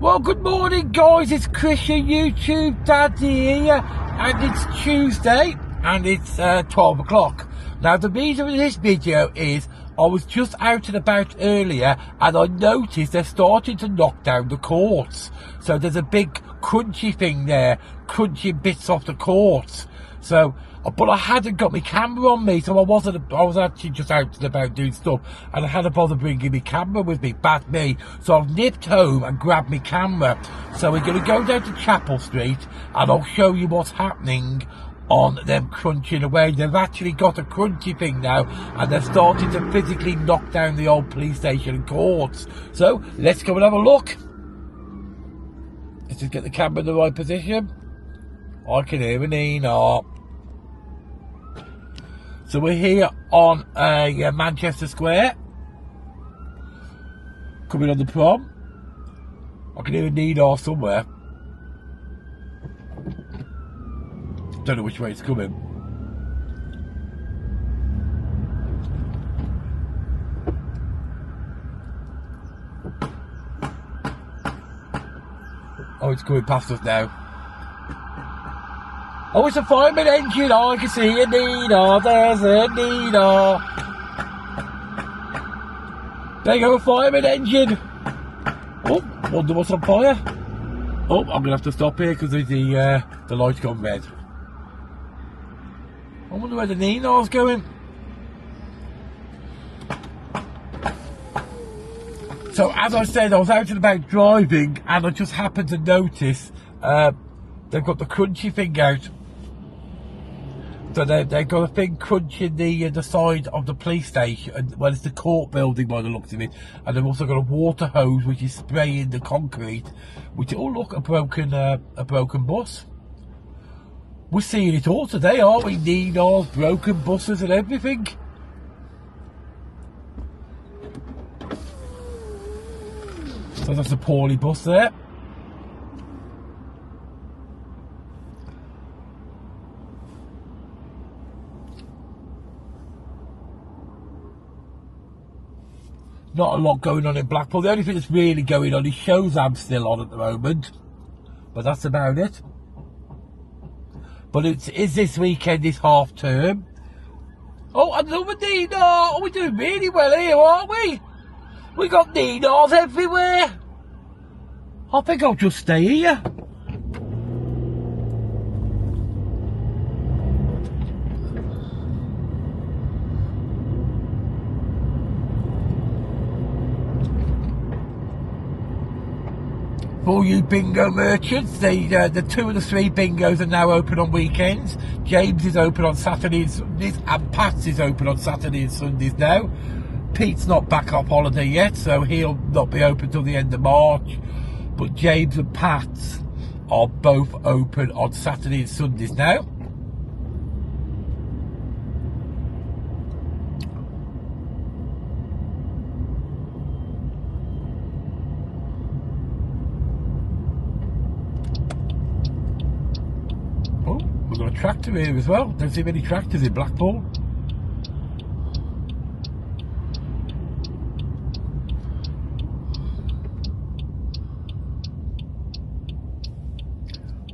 Well, good morning, guys. It's Chris, your YouTube daddy here, and it's Tuesday, and it's 12 o'clock. Now, the reason for this video is I was just out and about earlier, and I noticed they're starting to knock down the courts. So there's a big crunchy thing there, crunching bits off the courts. So, but I hadn't got my camera on me, so I was actually just out and about doing stuff, and I hadn't bothered bringing my camera with me, bad me. So I've nipped home and grabbed my camera. So we're going to go down to Chapel Street, and I'll show you what's happening on them crunching away. They've actually got a crunchy thing now, and they're starting to physically knock down the old police station and courts. So, let's go and have a look. Let's just get the camera in the right position. I can hear an Nina. So we're here on Manchester Square, coming on the prom. I can hear a Nina somewhere. Don't know which way it's coming. Oh, it's coming past us now. Oh, it's a fireman engine. Oh, I can see a Nina. There's a Nina. There you go, a fireman engine. Oh, wonder what's on fire. Oh, I'm going to have to stop here because the light's gone red. I wonder where the Nina's going. So, as I said, I was out and about driving, and I just happened to notice they've got the crunchy thing out. So they've got a thing crunching the side of the police station. Well, it's the court building by the looks of it. And they've also got a water hose which is spraying the concrete. Which, oh look, a broken bus. We're seeing it all today, aren't we? Ninas, broken buses and everything. So that's a poorly bus there. Not a lot going on in Blackpool. The only thing that's really going on is shows I'm still on at the moment. But that's about it. But it is this weekend, this half term. Oh, another Nina! Oh, we're doing really well here, aren't we? We got Ninas everywhere. I think I'll just stay here. For you bingo merchants, the 2 of the 3 bingos are now open on weekends. James is open on Saturdays and Sundays, and Pat's is open on Saturday and Sundays now. Pete's not back off holiday yet, so he'll not be open till the end of March. But James and Pat's are both open on Saturday and Sundays now. Oh, we've got a tractor here as well. Don't see many tractors in Blackpool.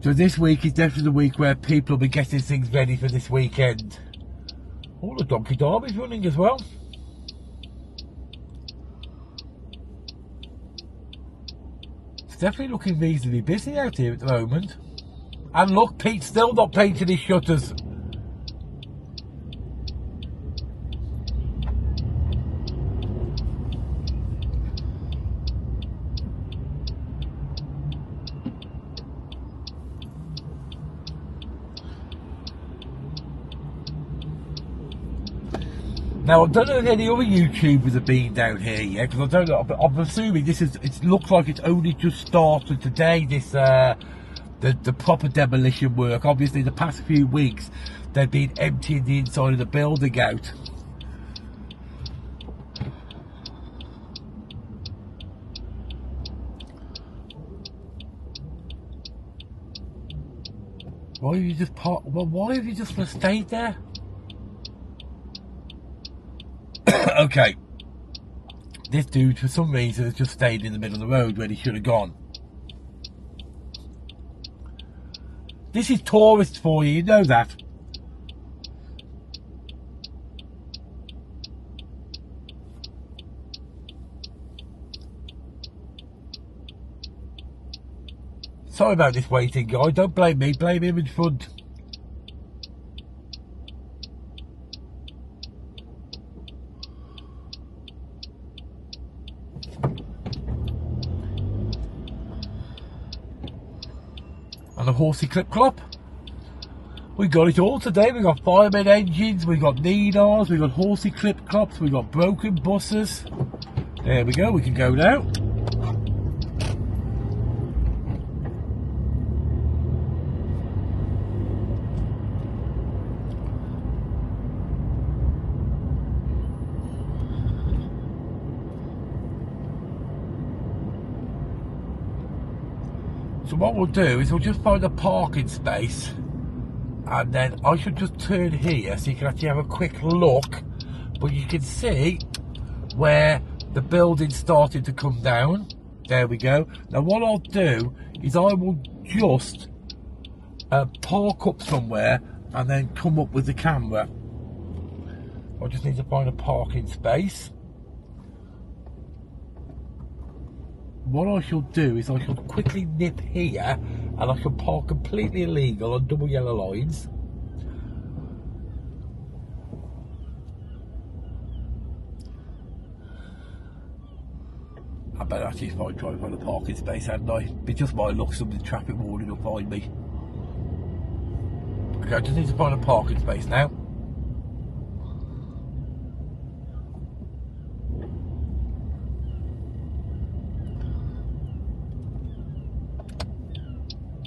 So this week is definitely the week where people will be getting things ready for this weekend. Oh, the Donkey Derby's running as well. It's definitely looking reasonably busy out here at the moment. And look, Pete's still not painting his shutters. Now, I don't know if any other YouTubers have been down here yet, because I don't know, but I'm assuming it looks like it's only just started today, this, the proper demolition work. Obviously, the past few weeks, they've been emptying the inside of the building out. Why have you just stayed there? Okay. This dude, for some reason, has just stayed in the middle of the road when he should have gone. This is tourists for you, you know that. Sorry about this waiting, guy. Don't blame me, blame him in front. And a horsey clip clop. We got it all today. We got fireman engines, we got Ninos, we got horsey clip clops, we got broken buses. There we go, we can go now. So what we'll do is we'll just find a parking space, and then I should just turn here so you can actually have a quick look, but you can see where the building's starting to come down. There we go. Now what I'll do is I will just park up somewhere and then come up with the camera. I just need to find a parking space. What I shall do is I shall quickly nip here and I shall park completely illegal on double yellow lines. I better actually try and find a parking space, hadn't I? It just might look something traffic warning will find me. Okay, I just need to find a parking space now.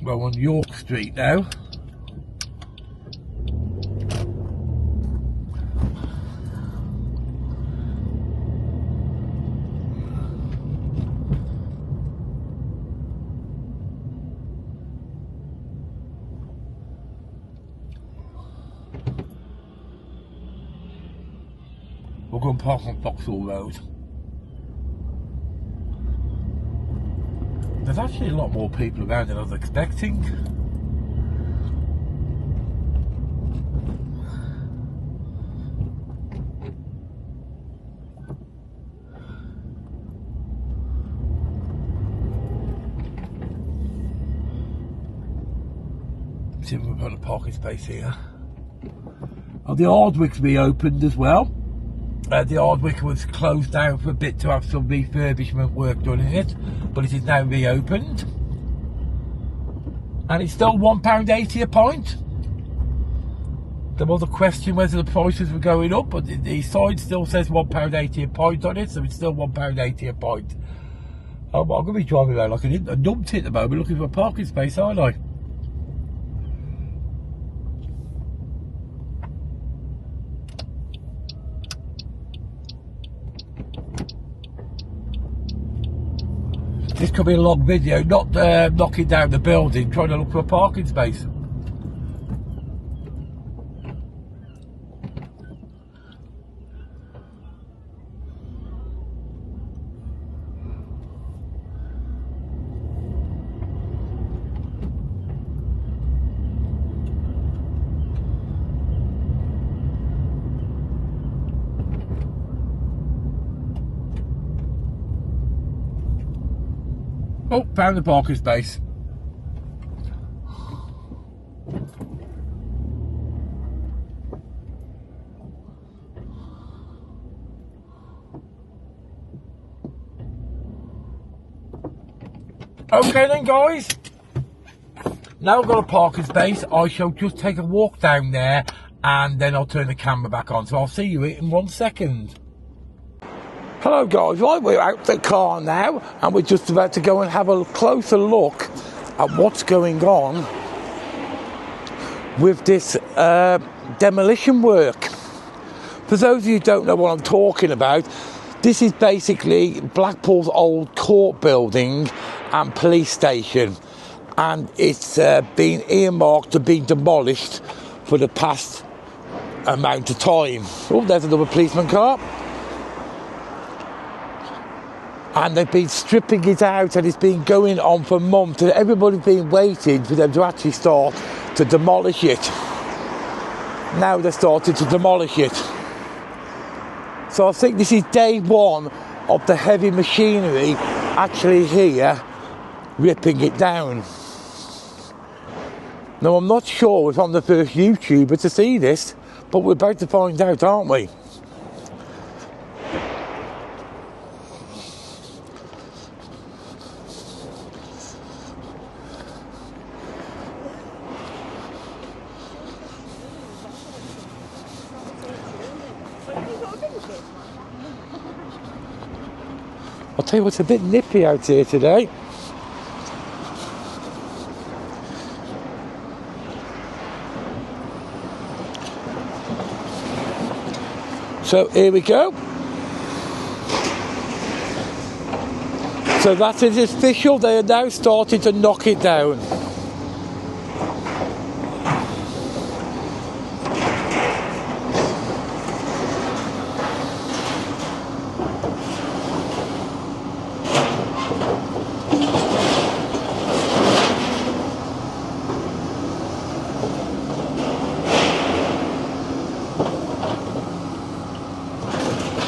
We're on York Street now. We're going to park on Vauxhall Road. There's actually a lot more people around than I was expecting. See if we can find a parking space here. Oh, the Ardwick's reopened as well. The Ardwick was closed down for a bit to have some refurbishment work done in it, but it is now reopened. And it's still £1.80 a pint. There was a question whether the prices were going up, but the sign still says £1.80 a pint on it, so it's still £1.80 a pint. I'm going to be driving around like a numpty at the moment looking for a parking space, aren't I? This could be a long video, not knocking down the building, trying to look for a parking space. Oh, found the parking space. Okay then, guys. Now I've got a parking space, I shall just take a walk down there and then I'll turn the camera back on. So I'll see you in 1 second. Hello guys, right, we're out the car now and we're just about to go and have a closer look at what's going on with this demolition work. For those of you who don't know what I'm talking about, this is basically Blackpool's old court building and police station, and it's been earmarked to be demolished for the past amount of time. Oh, there's another policeman car. And they've been stripping it out and it's been going on for months and everybody's been waiting for them to actually start to demolish it. Now they're starting to demolish it. So I think this is day one of the heavy machinery actually here ripping it down. Now I'm not sure if I'm the first YouTuber to see this, but we're about to find out, aren't we? I'll tell you what's a bit nippy out here today. So here we go. So that is official, they are now starting to knock it down.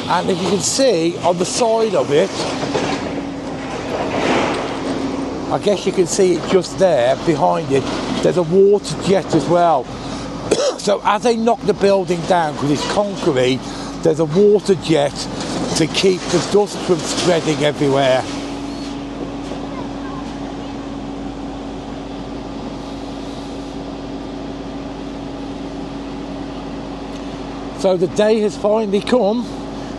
And if you can see on the side of it, I guess you can see it just there behind it, there's a water jet as well. So as they knock the building down, because it's concrete, there's a water jet to keep the dust from spreading everywhere. So the day has finally come.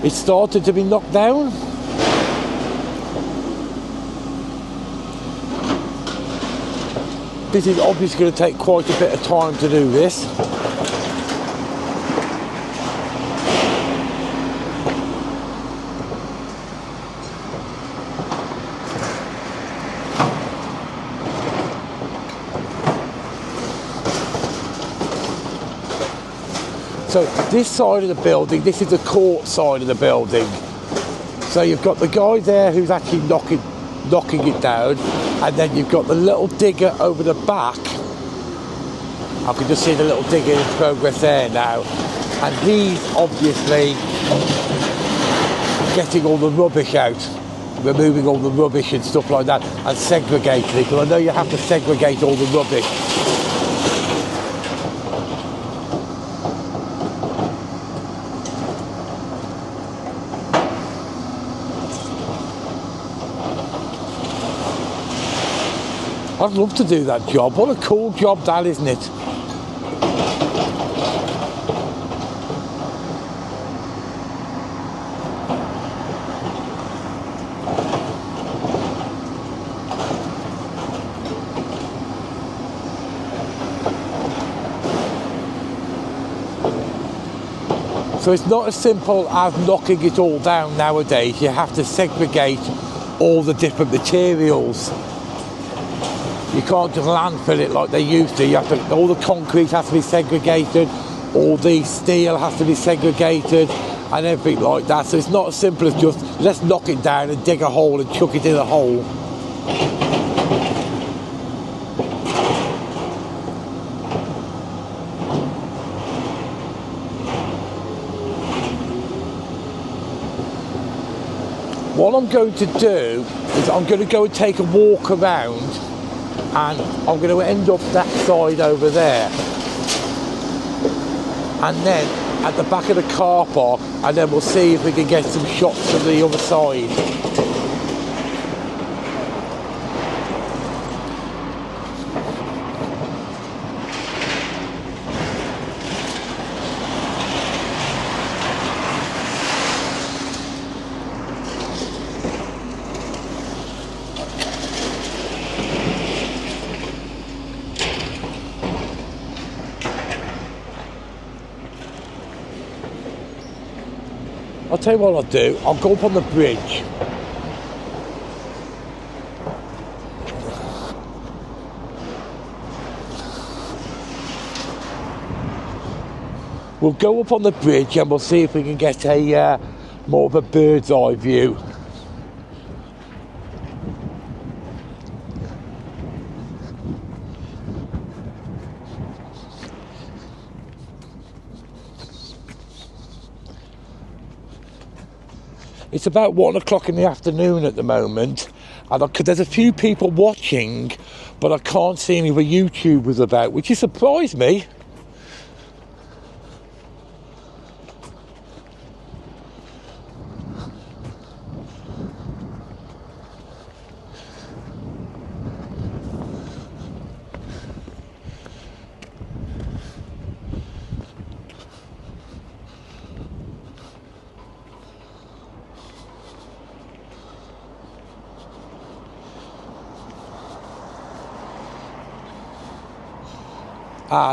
It started to be knocked down. This is obviously going to take quite a bit of time to do this. So this side of the building, this is the court side of the building. So you've got the guy there who's actually knocking it down, and then you've got the little digger over the back. I can just see the little digger in progress there now. And he's obviously getting all the rubbish out, removing all the rubbish and stuff like that, and segregating it, because I know you have to segregate all the rubbish. I'd love to do that job. What a cool job that, isn't it? So it's not as simple as knocking it all down nowadays. You have to segregate all the different materials. You can't just landfill it like they used to. You have to. All the concrete has to be segregated, all the steel has to be segregated, and everything like that. So it's not as simple as just let's knock it down and dig a hole and chuck it in a hole. What I'm going to do is I'm going to go and take a walk around, and I'm going to end up that side over there, and then at the back of the car park, and then we'll see if we can get some shots from the other side. I'll tell you what I'll do, I'll go up on the bridge. We'll go up on the bridge and we'll see if we can get a more of a bird's eye view. It's about 1 o'clock in the afternoon at the moment, and there's a few people watching, but I can't see any of the YouTubers about, which has surprised me.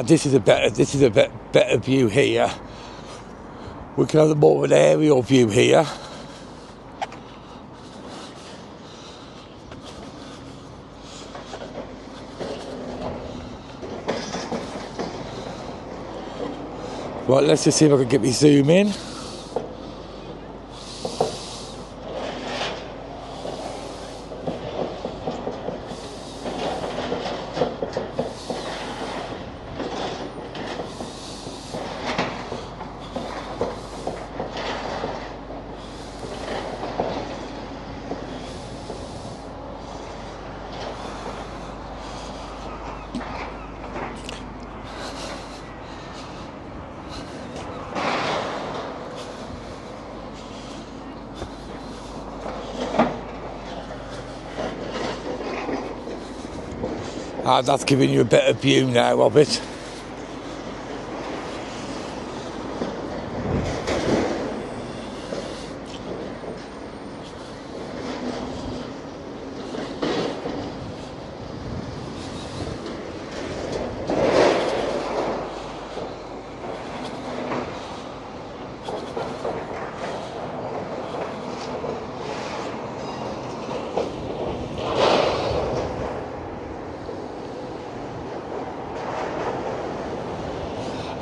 This is a better view here. We can have more of an aerial view here. Right, let's just see if I can get me zoom in. That's giving you a better view now of it.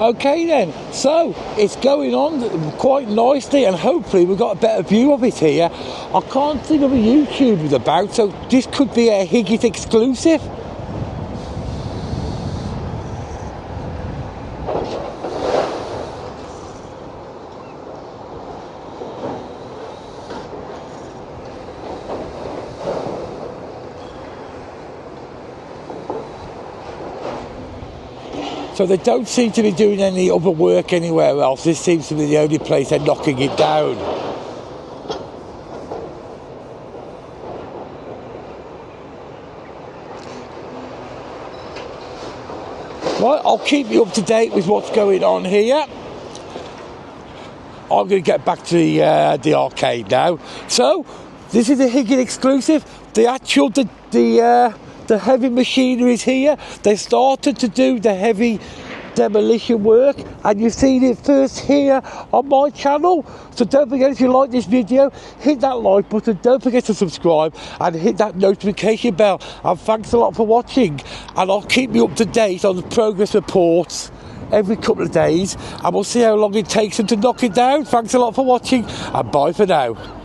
Okay then, so it's going on quite nicely, and hopefully we've got a better view of it here. I can't think of a YouTuber about, so this could be a Higgitt exclusive. So they don't seem to be doing any other work anywhere else. This seems to be the only place they're knocking it down. Right, I'll keep you up to date with what's going on here. I'm going to get back to the arcade now. So, this is a Higgitt exclusive. The heavy machinery is here. They started to do the heavy demolition work, and you've seen it first here on my channel. So don't forget, if you like this video, hit that like button, don't forget to subscribe and hit that notification bell. And thanks a lot for watching, and I'll keep you up to date on the progress reports every couple of days, and we'll see how long it takes them to knock it down. Thanks a lot for watching, and bye for now.